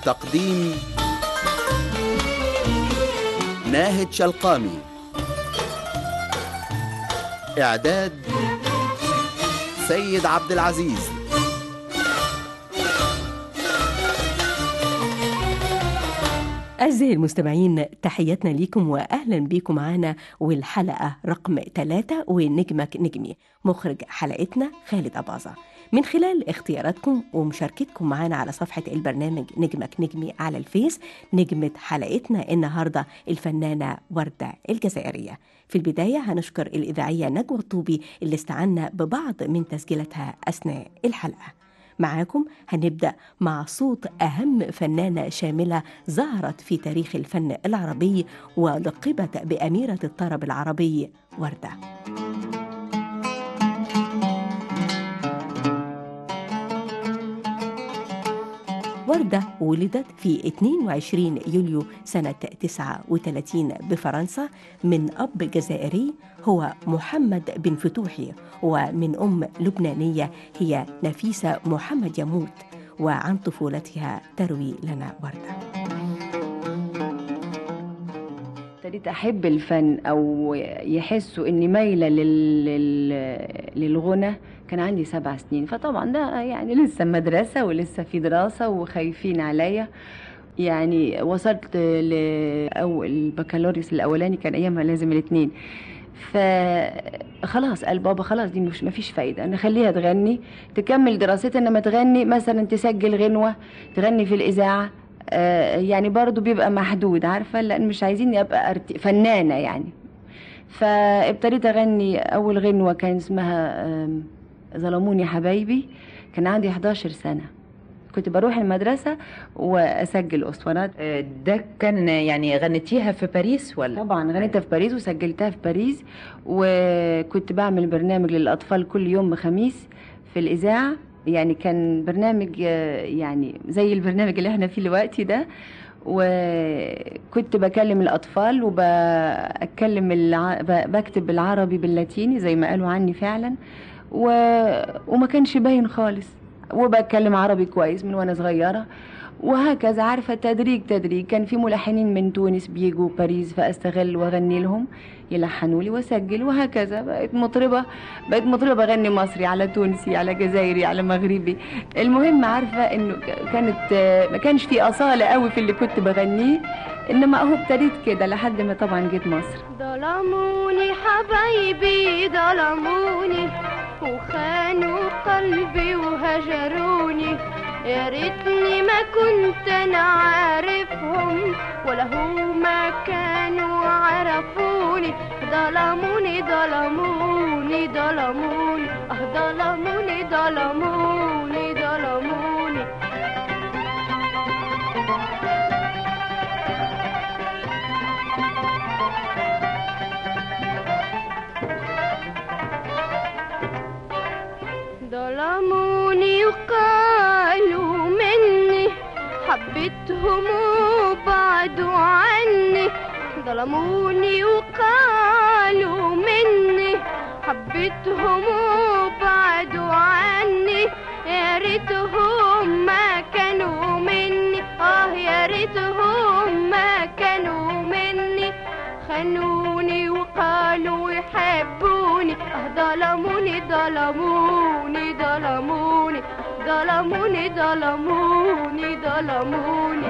تقديم ناهد شلقامي، إعداد سيد عبد العزيز. أعزائي المستمعين، تحياتنا ليكم وأهلا بيكم معنا، والحلقة رقم 3 ونجمك نجمي. مخرج حلقتنا خالد أباظة. من خلال اختياراتكم ومشاركتكم معنا على صفحة البرنامج نجمك نجمي على الفيس، نجمة حلقتنا النهاردة الفنانة وردة الجزائرية. في البداية هنشكر الإذاعية نجوى الطوبي اللي استعنا ببعض من تسجيلاتها أثناء الحلقة. معاكم هنبدأ مع صوت أهم فنانة شاملة ظهرت في تاريخ الفن العربي ولقبت بأميرة الطرب العربي، وردة. وردة ولدت في 22 يوليو سنة 39 بفرنسا من أب جزائري هو محمد بن فتوحي، ومن أم لبنانية هي نفيسة محمد يموت. وعن طفولتها تروي لنا وردة. ابتديت أحب الفن أو يحسوا إني مايلة للغنى كان عندي 7 سنين، فطبعا ده يعني لسه مدرسة ولسه في دراسة وخايفين عليا. يعني وصلت البكالوريوس الأولاني كان أيامها لازم الاثنين، فخلاص قال بابا خلاص دي مش مفيش فايدة، نخليها تغني تكمل دراستها، انما تغني مثلا تسجل غنوة تغني في الإذاعة، يعني برضو بيبقى محدود، عارفة، لأن مش عايزين أبقى فنانة يعني. فابتديت أغني أول غنوة كان اسمها ظلموني حبايبي، كان عندي 11 سنة. كنت بروح المدرسة وأسجل أسطوانات. ده كان يعني غنيتيها في باريس ولا؟ طبعا غنيتها في باريس وسجلتها في باريس، وكنت بعمل برنامج للأطفال كل يوم خميس في الإذاعة. يعني كان برنامج يعني زي البرنامج اللي احنا فيه دلوقتي ده، وكنت بكلم الأطفال بكتب بالعربي باللاتيني زي ما قالوا عني فعلا، وما كانش باين خالص، وبتكلم عربي كويس من وانا صغيرة. وهكذا عارفة تدريج كان في ملحنين من تونس بيجوا باريس فاستغل واغني لهم يلحنوا لي واسجل، وهكذا بقيت مطربة بغني مصري على تونسي على جزائري على مغربي. المهم عارفة انه ما كانش في أصالة قوي في اللي كنت بغنيه، انما اهو ابتديت كده لحد ما طبعا جيت مصر. ظلموني حبايبي ظلموني وخانوا قلبي وهجروني، يا ريتني ما كنت انا عارفهم ولا هما كانوا عرفوني. ظلموني ظلموني ظلموني ظلموني ظلموني ظلموني. ظلموني وقالوا مني حبيتهم وبعدوا عني. ظلموني وقالوا مني حبيتهم وبعدوا عني، يا ريتهم ما كانوا مني، يا ريتهم ما كانوا مني. خانوني وقالوا يحبوني، ظلموني ظلموني ظلموني ظلموني ظلموني ظلموني.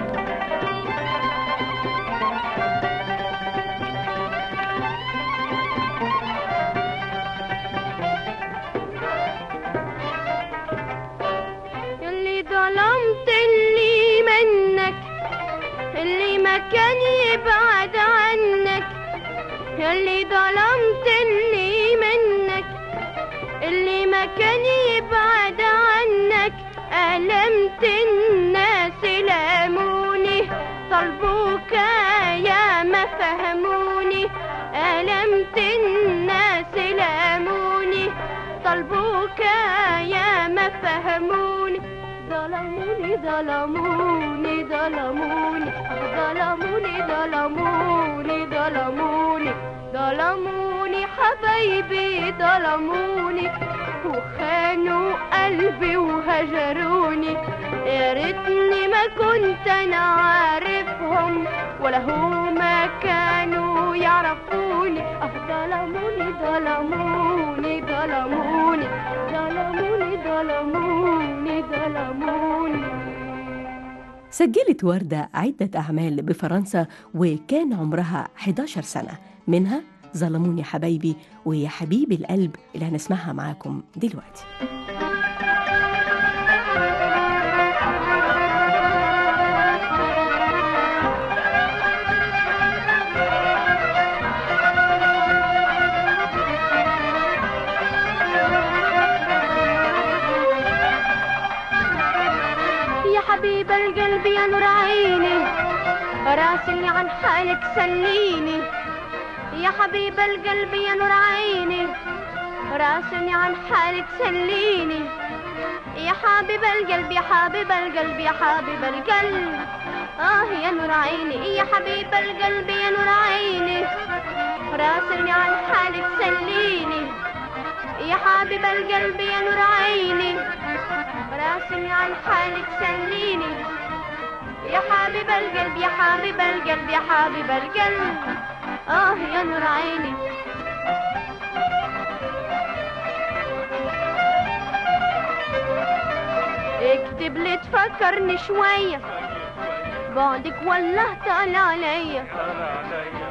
يلي ظلمت اللي منك، اللي ما كان يبعد عنك، يلي ظلمت اللي منك، اللي ما كان يبعد عنك. ألمت الناس لاموني طلبوك يا ما فهموني، ألمت الناس لاموني طلبوك يا ما فهموني. ظلموني ظلموني ظلموني ظلموني ظلموني ظلموني ظلموني حبايبي ظلموني وخانوا قلبي وهجروني، يا ريتني ما كنت انا عارفهم ولا هما كانوا يعرفوني. ظلموني ظلموني ظلموني ظلموني ظلموني ظلموني. سجلت وردة عدة أعمال بفرنسا وكان عمرها 11 سنة، منها ظلموني حبايبي ويا حبيب القلب اللي هنسمعها معاكم دلوقتي. حبيب القلب يا نور عيني راسلني عن حالك سليني. يا حبيب القلب يا نور عيني راسلني عن حالك سليني. يا حبيب القلب يا حبيب القلب يا حبيب القلب يا نور عيني. يا حبيب القلب يا نور عيني راسلني عن حالك سليني. يا حبيب القلب يا نور عيني راسلني عن حالك سليني. يا حبيب القلب يا حبيب القلب يا حبيب القلب يا نور عيني. اكتب لي تفكرني شوية بعدك والله طال عليا.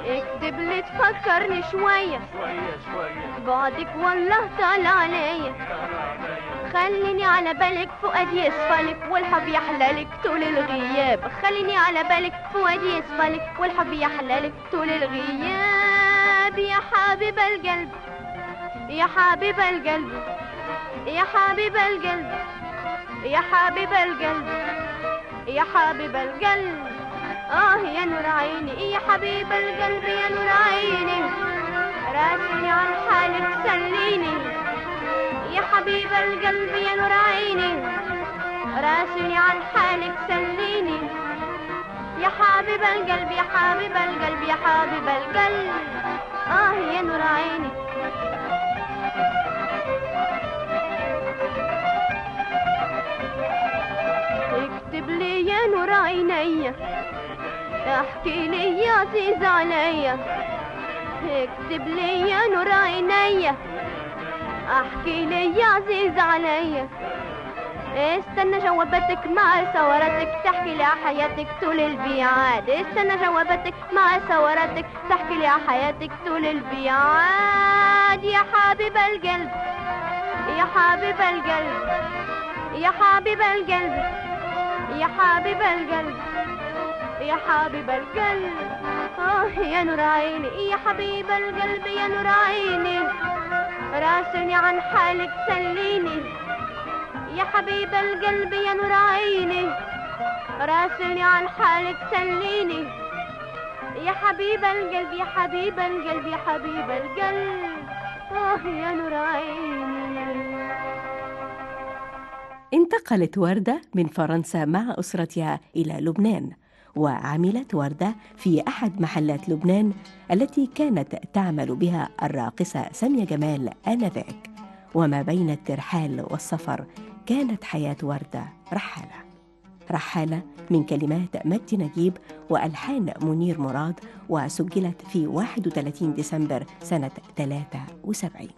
اكتب لي تفكرني شوية بعدك والله طال عليا. خليني على بالك فؤادي يصفالك والحب يحلالك طول الغياب. خليني على بالك فؤادي يصفالك والحب يحلالك طول الغياب. يا حبيب القلب يا حبيب القلب يا حبيب القلب يا حبيب القلب يا حبيب القلب يا نور عيني. يا حبيب القلب يا نور عيني راسلني عن حالك سليني. يا حبيب القلب يا نور عيني راسلني عن حالك سليني. يا حبيب القلب يا حبيب القلب يا حبيب القلب يا نور عيني. اكتب لي يا نور عينيا احكي لي يا عزيز عليا. اكتب لي يا نور عينيا احكي لي يا عزيز عليا. استنى جواباتك مع سوراتك تحكي لي حياتك طول البيعاد. استنى جواباتك مع سوراتك تحكي لي حياتك طول البيعاد. يا حبيب القلب يا حبيب القلب يا حبيب القلب يا حبيب القلب يا حبيب القلب يا نور عيني. يا حبيب القلب يا نور عيني راسلني عن حالك سليني. يا حبيب القلب يا نور عيني راسلني عن حالك سليني. يا حبيب القلب يا حبيب القلب يا حبيب القلب يا نور عيني. انتقلت وردة من فرنسا مع أسرتها إلى لبنان، وعملت وردة في أحد محلات لبنان التي كانت تعمل بها الراقصة سامية جمال آنذاك. وما بين الترحال والسفر كانت حياة وردة رحالة. رحالة من كلمات مجدي نجيب وألحان منير مراد، وسجلت في 31 ديسمبر سنة 73.